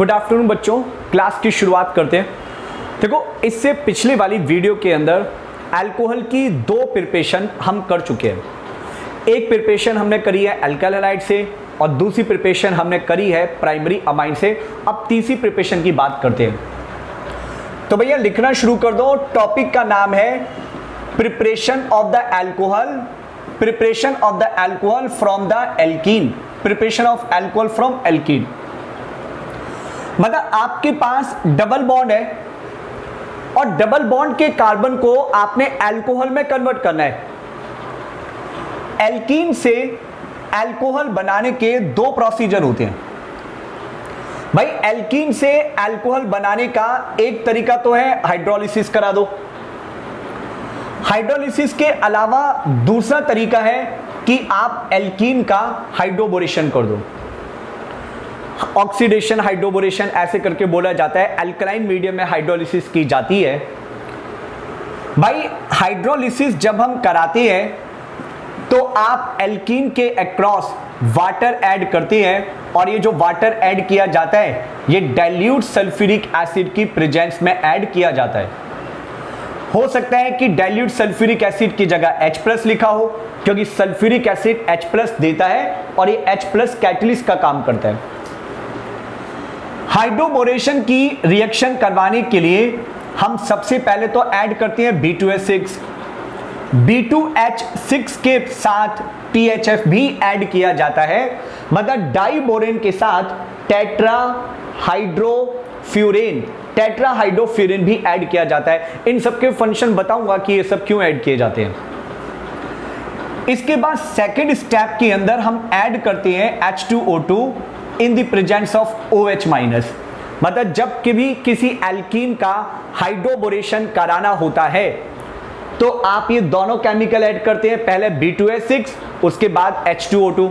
Good afternoon बच्चों, class की शुरुआत करते हैं। देखो, इससे पिछले वाली वीडियो के अंदर अल्कोहल की दो प्रिपरेशन हम कर चुके हैं। एक प्रिपरेशन हमने करी है अल्काइल हैलाइड से और दूसरी प्रिपरेशन हमने करी है प्राइमरी अमाइन से। अब तीसरी प्रिपरेशन की बात करते हैं। तो भैया लिखना शुरू कर दो। टॉपिक का नाम है preparation of the alcohol, preparation of the alcohol from the alkene, preparation of alcohol from alkene. मतलब आपके पास डबल बॉन्ड है और डबल बॉन्ड के कार्बन को आपने अल्कोहल में कन्वर्ट करना है। एल्कीन से अल्कोहल बनाने के दो प्रोसीजर होते हैं भाई। एल्कीन से अल्कोहल बनाने का एक तरीका तो है हाइड्रोलिसिस करा दो। हाइड्रोलिसिस के अलावा दूसरा तरीका है कि आप एल्कीन का हाइड्रोबोरेशन कर दो। ऑक्सीडेशन, हाइड्रोबोरेशन ऐसे करके बोला जाता है। अल्कलाइन मीडियम में हाइड्रोलिसिस की जाती है। भाई हाइड्रोलिसिस जब हम कराते हैं तो आप एल्कीन के अक्रॉस वाटर ऐड करते हैं और ये जो वाटर ऐड किया जाता है ये डाइल्यूट सल्फ्यूरिक एसिड की प्रेजेंस में ऐड किया जाता है। हो सकता है कि डाइल्यूट सल्फ्यूरिक एसिड की जगह H+ लिखा हो, क्योंकि सल्फ्यूरिक एसिड H+ देता है और ये H+ कैटलिस्ट का काम करता है। हाइड्रोबोरेशन की रिएक्शन करवाने के लिए हम सबसे पहले तो ऐड करते हैं B2H6। B2H6 के साथ THF भी ऐड किया जाता है। मतलब डाइबोरेन के साथ टेट्राहाइड्रोफ्यूरेन भी ऐड किया जाता है। इन सबके फंक्शन बताऊंगा कि ये सब क्यों ऐड किए जाते हैं। इसके बाद सेकेंड स्टेप के अंदर हम ऐड करते हैं H2O2 in the presence of OH-। मतलब जब कभी किसी एल्कीन का हाइड्रोबोरेशन कराना होता है तो आप ये दोनों केमिकल ऐड करते हैं, पहले B2H6 उसके बाद H2O2।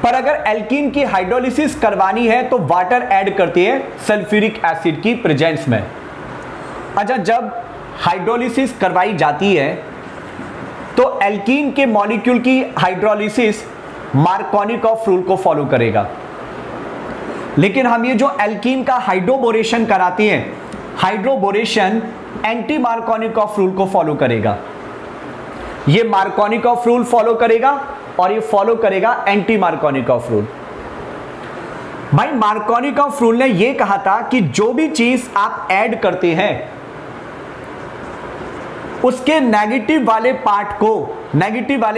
पर अगर एल्कीन की हाइड्रोलिसिस करवानी है तो वाटर ऐड करते हैं सल्फ्यूरिक एसिड की प्रेजेंस में। अच्छा, जब हाइड्रोलिसिस करवाई जाती है तो एल्कीन के मॉलिक्यूल की हाइड्रोलिसिस मार्कोनिकॉफ रूल को फॉलो करेगा। लेकिन हम ये जो एल्कीन का हाइड्रोबोरेशन कराते हैं, हाइड्रोबोरेशन एंटी मार्कोनिकॉफ रूल को फॉलो करेगा। ये मार्कोनिकॉफ रूल फॉलो करेगा और ये फॉलो करेगा एंटी मार्कोनिकॉफ रूल। भाई मार्कोनिकॉफ रूल ने ये कहा था कि जो भी चीज आप ऐड करते हैं उसके नेगेटिव वाले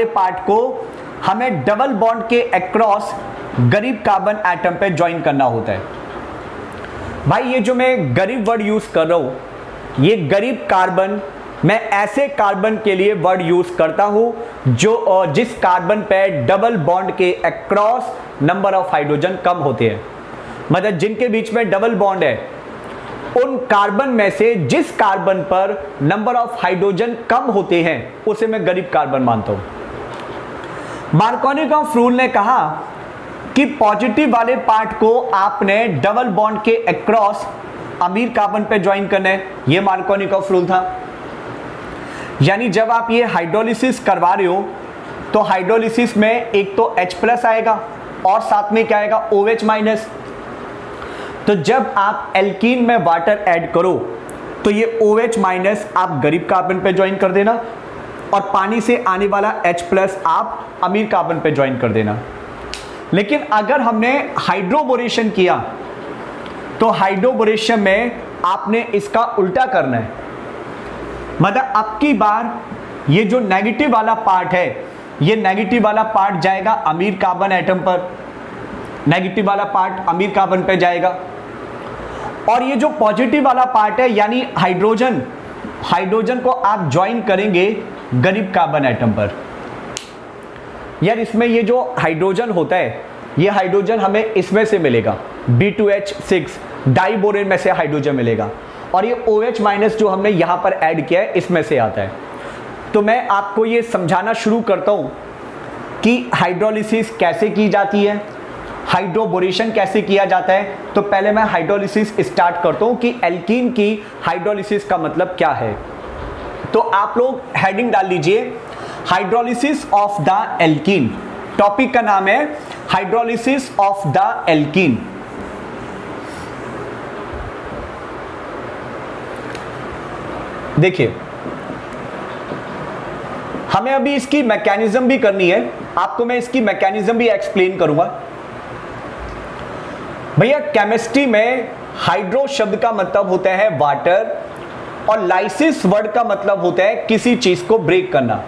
पार्ट को हमें डबल बॉन्ड के अक्रॉस गरीब कार्बन एटम पे ज्वाइन करना होता है। भाई ये जो मैं गरीब वर्ड यूज कर रहा हूं, ये गरीब कार्बन, मैं ऐसे कार्बन के लिए वर्ड यूज करता हूं जो जिस कार्बन पे डबल बॉन्ड के अक्रॉस नंबर ऑफ हाइड्रोजन कम होते हैं। मतलब जिनके बीच में डबल बॉन्ड है उन कार्बन में से जिस कार्बन पर नंबर ऑफ हाइड्रोजन कम होते हैं उसे मैं गरीब कार्बन मानता हूं। मार्कोनिकॉफ रूल ने कहा कि पॉजिटिव वाले पार्ट को आपने डबल बॉन्ड के अक्रॉस अमीर कार्बन पे ज्वाइन करना है। ये मार्कोनिकॉफ रूल था। यानी जब आप ये हाइड्रोलिसिस करवा रहे हो तो हाइड्रोलिसिस में एक तो H+ आएगा और साथ में क्या आएगा, OH-। तो जब आप एल्कीन में वाटर ऐड करो तो ये OH- आप गरीब कार्बन पे ज्वाइन कर देना और पानी से आने वाला H+ आप अमीर कार्बन पे ज्वाइन कर देना। लेकिन अगर हमने हाइड्रोबोरेशन किया तो हाइड्रोबोरेशन में आपने इसका उल्टा करना है। मतलब अब की बार ये जो नेगेटिव वाला पार्ट है, ये नेगेटिव वाला पार्ट जाएगा अमीर कार्बन एटम पर, नेगेटिव वाला पार्ट अमीर कार्बन पे जाएगा। और ये जो पॉजिटिव वाला पार्ट है यानी हाइड्रोजन को आप ज्वाइन करेंगे गरीब कार्बन एटम पर। यार इसमें ये जो हाइड्रोजन होता है, ये हाइड्रोजन हमें इसमें से मिलेगा, B2H6 डाइबोरेन में से हाइड्रोजन मिलेगा और ये OH- जो हमने यहां पर ऐड किया है इसमें से आता है। तो मैं आपको ये समझाना शुरू करता हूं कि हाइड्रोलिसिस कैसे की जाती है, हाइड्रोबोरेशन कैसे किया जाता है। तो पहले मैं हाइड्रोलिसिस स्टार्ट करता हूं कि एल्कीन की हाइड्रोलिसिस का मतलब क्या है। तो आप लोग हेडिंग डाल लीजिए, hydrolysis of the alkene. Topic का नाम है हाइड्रोलिसिस ऑफ द एल्कीन। देखिए हमें अभी इसकी मैकेनिज्म भी करनी है, आपको मैं इसकी मैकेनिज्म भी एक्सप्लेन करूंगा। भैया केमिस्ट्री में हाइड्रो शब्द का मतलब होता है वाटर और लाइसिस वर्ड का मतलब होता है किसी चीज को ब्रेक करना।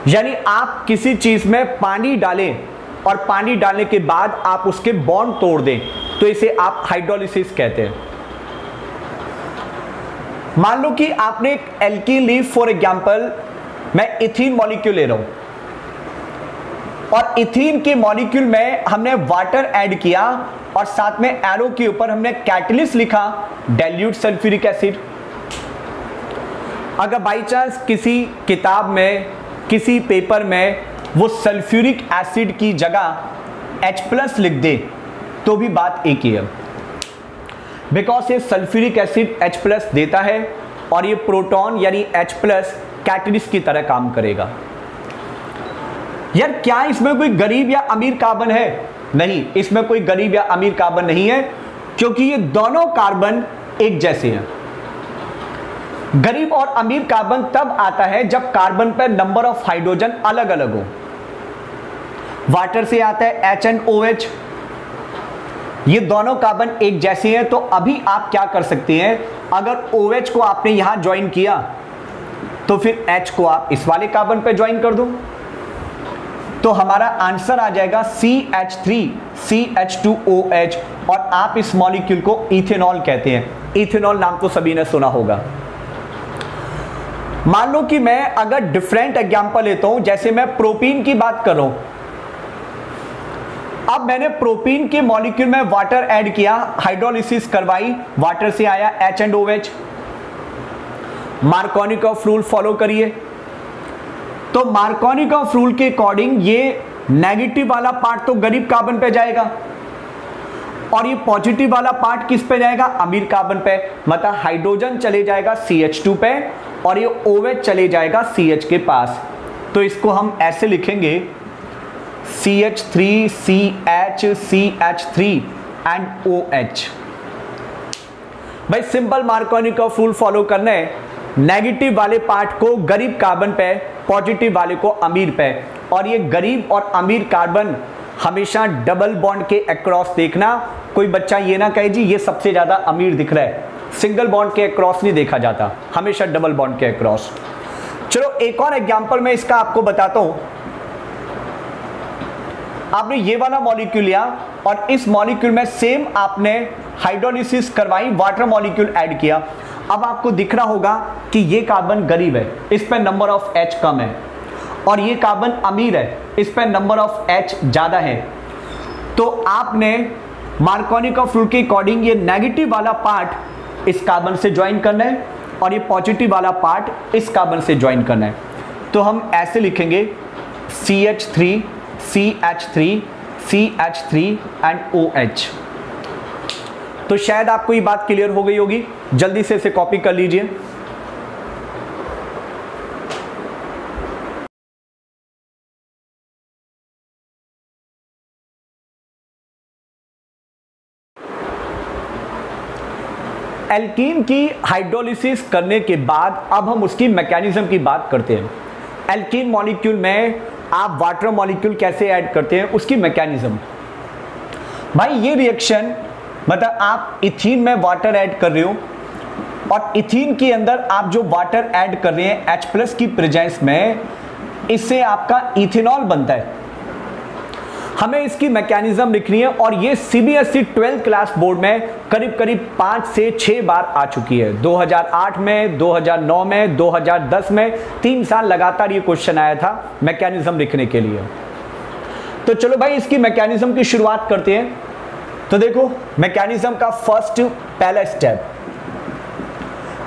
यानी आप किसी चीज में पानी डालें और पानी डालने के बाद आप उसके बॉन्ड तोड़ दें तो इसे आप हाइड्रोलिसिस कहते हैं। मान लो कि आपने एक एल्कीन ली, फॉर एग्जांपल मैं इथीन मॉलिक्यूल ले रहा हूं और इथीन के मॉलिक्यूल में हमने वाटर ऐड किया और साथ में एरो के ऊपर हमने कैटलिस्ट लिखा डाइल्यूट सल्फ्यूरिक एसिड। अगर बाई चांस किसी किताब में, किसी पेपर में वो सल्फ्यूरिक एसिड की जगह H+ लिख दे तो भी बात एक ही है, बिकॉज ये सल्फ्यूरिक एसिड H+ देता है और ये प्रोटॉन यानी H+ कैटलिस्ट की तरह काम करेगा। यार क्या इसमें कोई गरीब या अमीर कार्बन है? नहीं, इसमें कोई गरीब या अमीर कार्बन नहीं है, क्योंकि ये दोनों कार्बन एक जैसे हैं। गरीब और अमीर कार्बन तब आता है जब कार्बन पर नंबर ऑफ हाइड्रोजन अलग अलग हो। वाटर से आता है H and OH, ये दोनों कार्बन एक जैसे हैं, तो अभी आप क्या कर सकते हैं, अगर OH को आपने यहां ज्वाइन किया तो फिर H को आप इस वाले कार्बन पे ज्वाइन कर दो, तो हमारा आंसर आ जाएगा CH3CH2OH और आप इस मॉलिक्यूल को इथेनॉल कहते हैं। इथेनॉल नाम तो सभी ने सुना होगा। मान लो कि मैं अगर डिफरेंट एग्जांपल लेता हूं, जैसे मैं प्रोपीन की बात कर रहा हूं। अब मैंने प्रोपीन के मॉलिक्यूल में वाटर ऐड किया, हाइड्रोलिसिस करवाई, वाटर से आया H and OH। Markovnikov rule follow करिए, तो मार्कोनिकॉफ रूल के अकॉर्डिंग ये नेगेटिव वाला पार्ट तो गरीब कार्बन पे जाएगा और ये पॉजिटिव वाला पार्ट किस पे जाएगा, अमीर कार्बन पे। मतलब हाइड्रोजन चले जाएगा CH2 पे और ये OH चले जाएगा CH के पास। तो इसको हम ऐसे लिखेंगे CH3CH3 एंड OH। भाई सिंपल मार्कोनिकॉफ रूल फॉलो करना है, नेगेटिव वाले पार्ट को गरीब कार्बन पे, पॉजिटिव वाले को अमीर पे। और ये गरीब और अमीर कार्बन हमेशा डबल बॉन्ड के अक्रॉस देखना। कोई बच्चा ये ना कहे जी ये सबसे ज्यादा अमीर दिख रहा है, सिंगल बॉन्ड के अक्रॉस नहीं देखा जाता, हमेशा डबल बॉन्ड के अक्रॉस। चलो एक और एग्जांपल मैं इसका आपको बताता हूं। आपने ये वाला मॉलिक्यूल लिया और इस मॉलिक्यूल में सेम आपने हाइड्रोलिसिस करवाई, वाटर मॉलिक्यूल ऐड किया। अब आपको दिख रहा होगा कि ये कार्बन गरीब है, इस पर नंबर ऑफ H कम है, और ये कार्बन अमीर है, इस पर नंबर ऑफ H ज्यादा है। तो आपने मार्कोनिकॉफ रूल के अकॉर्डिंग ये नेगेटिव वाला पार्ट इस कार्बन से ज्वाइन करना है और ये पॉजिटिव वाला पार्ट इस कार्बन से ज्वाइन करना है। तो हम ऐसे लिखेंगे CH3CH3CH3 एंड OH। तो शायद आपको ये बात क्लियर हो गई होगी, जल्दी से इसे कॉपी कर लीजिए। एल्कीन की हाइड्रोलिसिस करने के बाद अब हम उसकी मैकेनिज्म की बात करते हैं। एल्कीन मॉलिक्यूल में आप वाटर मॉलिक्यूल कैसे ऐड करते हैं, उसकी मैकेनिज्म। भाई ये रिएक्शन मतलब आप इथीन में वाटर ऐड कर रहे हो और इथीन के अंदर आप जो वाटर ऐड कर रहे हैं H+ की प्रेजेंस में, इससे आपका इथेनॉल बनता है। हमें इसकी मैकेनिज्म लिखनी है और ये CBSE 12th क्लास बोर्ड में करीब करीब 5 से 6 बार आ चुकी है। 2008 में, 2009 में, 2010 में 3 साल लगातार ये क्वेश्चन आया था मैकेनिज्म लिखने के लिए। तो चलो भाई इसकी मैकेनिज्म की शुरुआत करते हैं। तो देखो मैकेनिज्म का पहला स्टेप,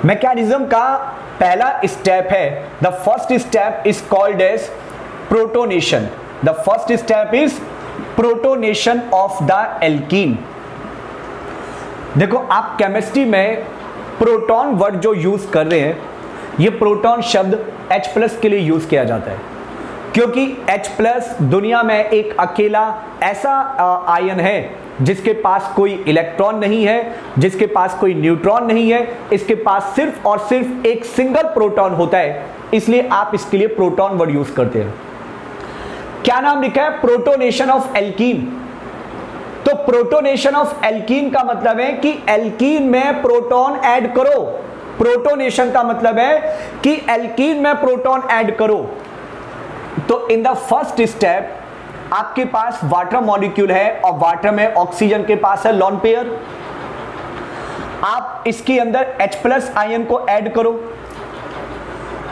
मैकेनिज्म का पहला स्टेप है, the first step is called as protonation. The first step is protonation of the alkene. देखो आप केमिस्ट्री में प्रोटॉन वर्ड जो यूज कर रहे हैं, ये प्रोटॉन शब्द H+ के लिए यूज किया जाता है, क्योंकि H+ दुनिया में एक अकेला ऐसा आयन है जिसके पास कोई इलेक्ट्रॉन नहीं है, जिसके पास कोई न्यूट्रॉन नहीं है, इसके पास सिर्फ और सिर्फ एक सिंगल प्रोटॉन होता है, इसलिए आप इसके लिए प्रोटॉन वर्ड यूज करते हैं। क्या नाम लिखा है? Protonation of alkene. तो प्रोटोनेशन ऑफ एल्कीन का मतलब है कि एल्कीन में प्रोटॉन ऐड करो। प्रोटोनेशन का मतलब है कि एल्कीन में प्रोटॉन ऐड करो। तो इन द फर्स्ट स्टेप आपके पास वाटर मॉलिक्यूल है और वाटर में ऑक्सीजन के पास है लोन पेयर। आप इसके अंदर H+ आयन को ऐड करो।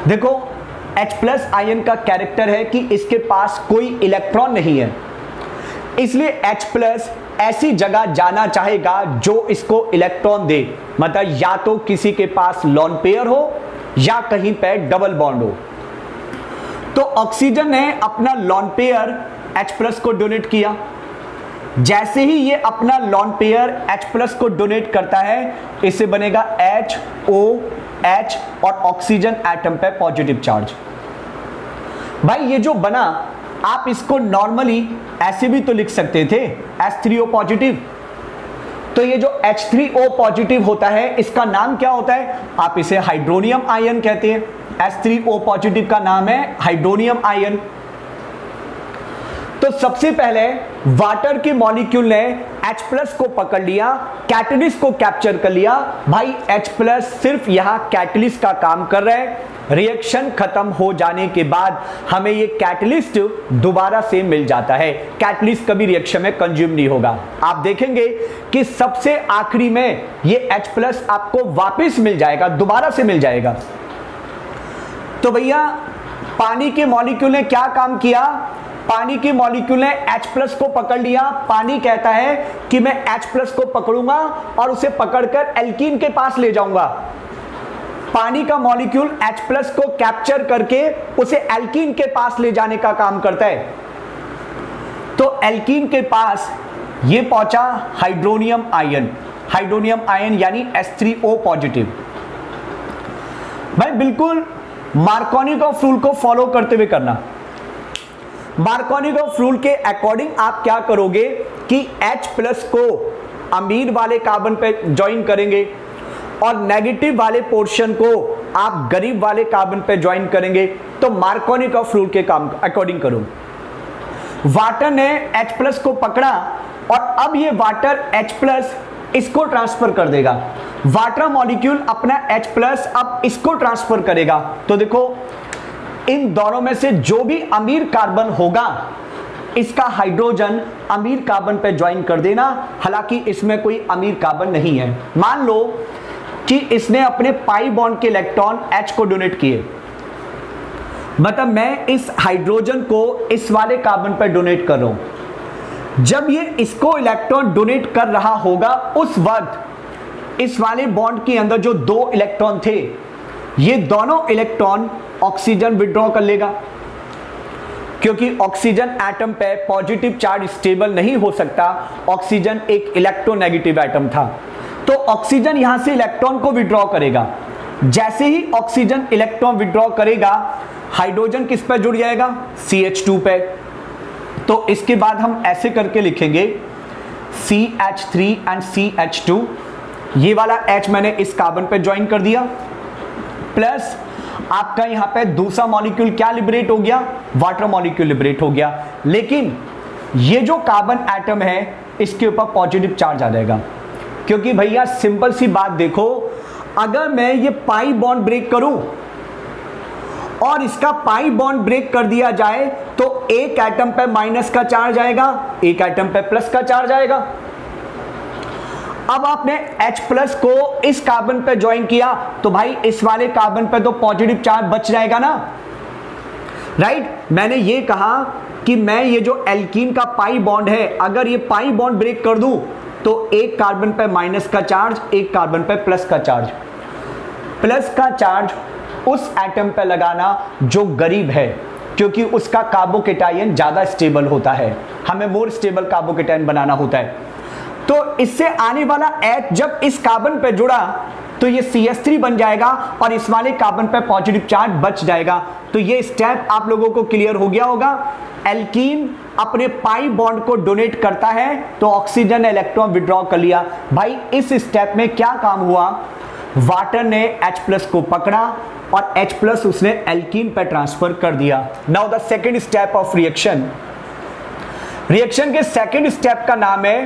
देखो H+ आयन का कैरेक्टर है कि इसके पास कोई इलेक्ट्रॉन नहीं है, इसलिए H+ ऐसी जगह जाना चाहेगा जो इसको इलेक्ट्रॉन दे, मतलब या तो किसी के पास लोन पेयर हो या कहीं पे डबल बॉन्ड हो। तो ऑक्सीजन ने अपना लोन पेयर H+ को डोनेट किया। जैसे ही ये अपना लोन पेयर H+ को डोनेट करता है, इससे बनेगा HOH और ऑक्सीजन एटम पे पॉजिटिव चार्ज। भाई ये जो बना, आप इसको नॉर्मली ऐसे भी तो लिख सकते थे, H3O पॉजिटिव। तो ये जो H3O पॉजिटिव होता है, इसका नाम क्या होता है? आप इसे हाइड्रोनियम आयन कहते हैं। H3O पॉजिटिव का नाम है हाइड्रोनियम आयन। तो सबसे पहले वाटर के मॉलिक्यूल ने H+ को पकड़ लिया, कैटलिस्ट को कैप्चर कर लिया। भाई H+ सिर्फ यहां कैटलिस्ट का काम कर रहा है। रिएक्शन खत्म हो जाने के बाद हमें ये कैटलिस्ट दोबारा से मिल जाता है। कैटलिस्ट कभी रिएक्शन में कंज्यूम नहीं होगा। आप देखेंगे कि सबसे आखिरी में ये H+ आपको वापस मिल जाएगा, दोबारा से मिल जाएगा। तो भैया पानी के मॉलिक्यूल ने क्या काम किया? पानी के मॉलिक्यूल ने H+ को पकड़ लिया। पानी कहता है कि मैं H+ को पकड़ूंगा और उसे पकड़कर एल्कीन के पास ले जाऊंगा। पानी का मॉलिक्यूल H+ को कैप्चर करके उसे एल्कीन के पास ले जाने का काम करता है। तो एल्कीन के पास ये पहुंचा हाइड्रोनियम आयन। हाइड्रोनियम आयन यानी H3O पॉजिटिव। भाई बिल्कुल मार्कोनी-कॉफ रूल को फॉलो करते हुए करना। मार्कोनी-कॉफ रूल के अकॉर्डिंग आप क्या करोगे कि H+ को अमीर वाले कार्बन पे ज्वाइन करेंगे और नेगेटिव वाले पोर्शन को आप गरीब वाले कार्बन पे ज्वाइन करेंगे। तो मार्कोनी-कॉफ रूल के काम अकॉर्डिंग करो। वाटर ने H+ को पकड़ा और अब ये वाटर H+ इसको ट्रांसफर कर देगा। वाटर मॉलिक्यूल अपना H+ अब इसको ट्रांसफर करेगा। तो देखो इन दोनों में से जो भी अमीर कार्बन होगा, इसका हाइड्रोजन अमीर कार्बन पे ज्वाइन कर देना। हालांकि इसमें कोई अमीर कार्बन नहीं है। मान लो कि इसने अपने पाई बॉन्ड के इलेक्ट्रॉन H को डोनेट किए, मतलब मैं इस हाइड्रोजन को इस वाले कार्बन पे डोनेट कर रहा हूं। जब ये इसको इलेक्ट्रॉन डोनेट कर रहा होगा, उस वक्त इस वाले बॉन्ड के अंदर जो 2 इलेक्ट्रॉन थे, ये दोनों इलेक्ट्रॉन ऑक्सीजन विड्रॉ कर लेगा, क्योंकि ऑक्सीजन एटम पे पॉजिटिव चार्ज स्टेबल नहीं हो सकता। ऑक्सीजन एक इलेक्ट्रोनेगेटिव एटम था। तो ऑक्सीजन यहां से इलेक्ट्रॉन को विड्रॉ करेगा। जैसे ही ऑक्सीजन इलेक्ट्रॉन विड्रॉ करेगा, हाइड्रोजन किस पे जुड़ जाएगा? CH2 पे। तो इसके बाद हम ऐसे करके लिखेंगे CH3 एंड CH2। ये वाला H मैंने इस कार्बन पे ज्वाइन कर दिया, प्लस आपका यहां पे दूसरा मॉलिक्यूल क्या लिबरेट हो गया? वाटर मॉलिक्यूल लिबरेट हो गया। लेकिन ये जो कार्बन एटम है, इसके ऊपर पॉजिटिव चार्ज आ जाएगा, क्योंकि भैया सिंपल सी बात देखो, अगर मैं ये पाई बॉन्ड ब्रेक करूं और इसका पाई बॉन्ड ब्रेक कर दिया जाए, तो एक एटम पे माइनस का चार्ज आएगा, एक एटम पे प्लस का चार्ज आएगा। अब आपने H+ को इस कार्बन पे ज्वाइन किया, तो भाई इस वाले कार्बन पे तो पॉजिटिव चार्ज बच जाएगा ना, राइट। मैंने ये कहा कि मैं ये जो एल्कीन का पाई बॉन्ड है, अगर ये पाई बॉन्ड ब्रेक कर दूं, तो एक कार्बन पे माइनस का चार्ज, एक कार्बन पे प्लस का चार्ज। प्लस का चार्ज उस एटम पे लगाना जो गरीब है, क्योंकि उसका कार्बोकेटायन ज्यादा स्टेबल होता है। हमें मोर स्टेबल कार्बोकेटायन बनाना होता है। तो इससे आने वाला H जब इस कार्बन पे जुड़ा, तो ये CH3 बन जाएगा और इस वाले कार्बन पे पॉजिटिव चार्ज बच जाएगा। तो ये स्टेप आप लोगों को क्लियर हो गया होगा। एल्कीन अपने पाई बॉन्ड को डोनेट करता है तो ऑक्सीजन ने इलेक्ट्रॉन विड्रॉ कर लिया। भाई इस स्टेप में क्या काम हुआ, वाटर ने H+ को पकड़ा और H+ उसने एल्कीन पर ट्रांसफर कर दिया। Now the second step of reaction. Reaction के सेकेंड स्टेप का नाम है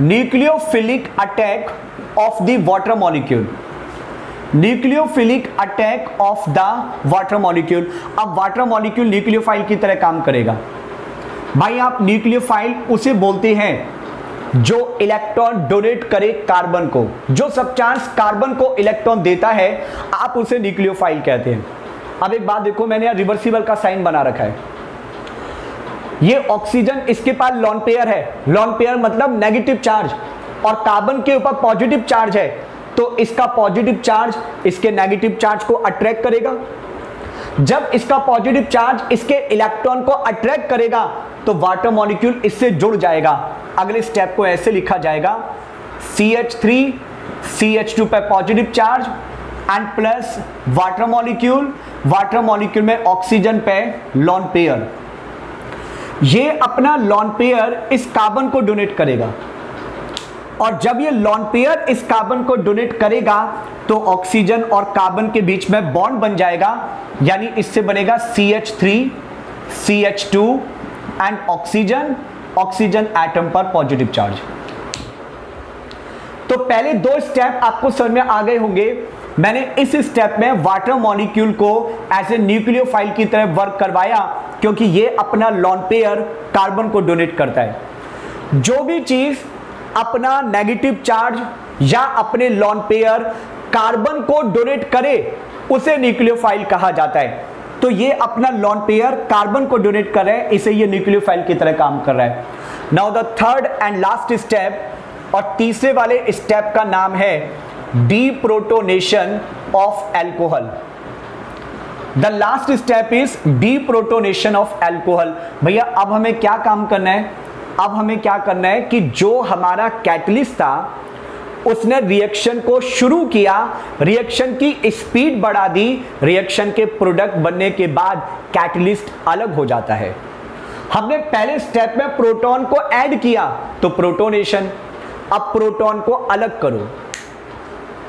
nucleophilic attack of the water molecule. Nucleophilic attack of the water molecule. अब वाटर मॉलिक्यूल न्यूक्लियोफाइल की तरह काम करेगा। भाई आप न्यूक्लियोफाइल उसे बोलते हैं जो इलेक्ट्रॉन डोनेट करे कार्बन को, जो सब्सटेंस कार्बन को इलेक्ट्रॉन देता है आप उसे न्यूक्लियोफाइल कहते हैं। अब एक बात देखो, मैंने यहां रिवर्सिबल का साइन बना रखा है। ये ऑक्सीजन, इसके पास लोन पेयर है, लोन पेयर मतलब नेगेटिव चार्ज, और कार्बन के ऊपर पॉजिटिव चार्ज है, तो इसका पॉजिटिव चार्ज इसके नेगेटिव चार्ज को अट्रैक्ट करेगा। जब इसका पॉजिटिव चार्ज इसके इलेक्ट्रॉन को अट्रैक्ट करेगा तो वाटर मॉलिक्यूल इससे जुड़ जाएगा। अगले स्टेप को ऐसे लिखा जाएगा CH3 CH2 पे positive charge and plus water molecule में ऑक्सीजन पे लोन पेयर। ये अपना लोन पेयर इस कार्बन को डोनेट करेगा, और जब ये लोन पेयर इस कार्बन को डोनेट करेगा तो ऑक्सीजन और कार्बन के बीच में बॉन्ड बन जाएगा, यानी इससे बनेगा CH3 CH2 and oxygen atom पर पॉजिटिव चार्ज। तो पहले दो स्टेप आपको समझ में आ गए होंगे। मैंने इस स्टेप में वाटर मॉलिक्यूल को एज ए न्यूक्लियोफाइल की तरह वर्क करवाया, क्योंकि ये अपना लोन पेयर कार्बन को डोनेट करता है। जो भी चीज अपना नेगेटिव चार्ज या अपने लोन पेयर कार्बन को डोनेट करे उसे न्यूक्लियोफाइल कहा जाता है। तो ये अपना लोन पेयर कार्बन को डोनेट कर रहे हैं, इसे ये न्यूक्लियोफाइल की तरह काम कर रहा है। Now the third and last step, और तीसरे वाले स्टेप का नाम है deprotonation of alcohol. The last step is deprotonation of alcohol. भैया अब हमें क्या काम करना है, अब हमें क्या करना है कि जो हमारा कैटलिस्ट था उसने रिएक्शन को शुरू किया, रिएक्शन की स्पीड बढ़ा दी, रिएक्शन के प्रोडक्ट बनने के बाद कैटलिस्ट अलग हो जाता है। हमने पहले स्टेप में प्रोटॉन को ऐड किया तो प्रोटोनेशन, अब प्रोटॉन को अलग करो।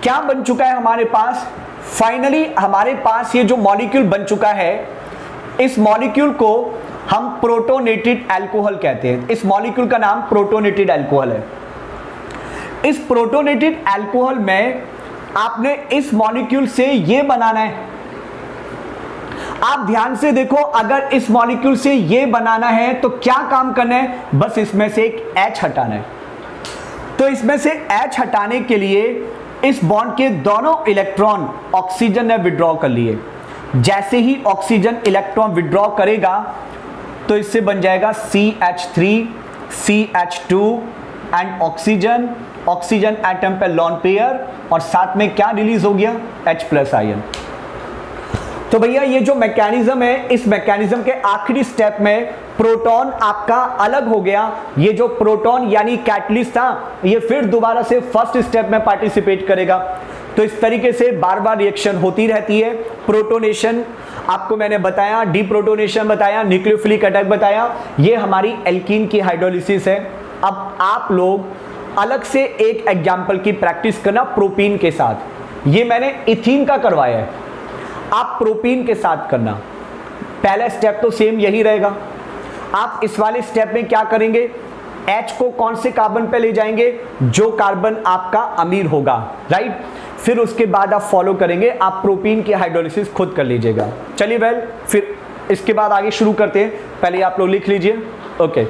क्या बन चुका है हमारे पास, फाइनली हमारे पास ये जो मॉलिक्यूल बन चुका है, इस मॉलिक्यूल को हम प्रोटोनेटेड अल्कोहल कहते हैं। इस मॉलिक्यूल का नाम प्रोटोनेटेड अल्कोहल है। इस प्रोटोनेटेड अल्कोहल में आपने इस मॉलिक्यूल से ये बनाना है। आप ध्यान से देखो, अगर इस मॉलिक्यूल से ये बनाना है तो क्या काम करना है, बस इसमें से एक H हटाना है। तो इसमें से H हटाने के लिए इस बॉन्ड के दोनों इलेक्ट्रॉन ऑक्सीजन ने विड्रॉ कर लिए। जैसे ही ऑक्सीजन इलेक्ट्रॉन विड्रॉ करेगा तो इससे बन जाएगा CH3 CH2 and oxygen atom पे लोन पेयर, और साथ में क्या रिलीज हो गया, H+ आयन। तो भैया ये जो मैकेनिज्म है, इस मैकेनिज्म के आखिरी स्टेप में प्रोटॉन आपका अलग हो गया। ये जो प्रोटॉन यानी कैटलिस्ट था, ये फिर दोबारा से फर्स्ट स्टेप में पार्टिसिपेट करेगा। तो इस तरीके से बार बार रिएक्शन होती रहती है। प्रोटोनेशन आपको मैंने बताया, डीप्रोटोनेशन बताया, न्यूक्लियोफिलिक अटैक बताया, ये हमारी एल्कीन की हाइड्रोलिसिस है। अब आप लोग अलग से एक एग्जाम्पल की प्रैक्टिस करना प्रोपीन के साथ। ये मैंने इथीन का करवाया है, आप प्रोपीन के साथ करना। पहला स्टेप तो सेम यही रहेगा। आप इस वाले स्टेप में क्या करेंगे, H को कौन से कार्बन पे ले जाएंगे, जो कार्बन आपका अमीर होगा, राइट। फिर उसके बाद आप फॉलो करेंगे, आप प्रोपीन की हाइड्रोलिसिस खुद कर लीजिएगा। चलिए वेल, फिर इसके बाद आगे शुरू करते हैं। पहले आप लोग लिख लीजिए, ओके।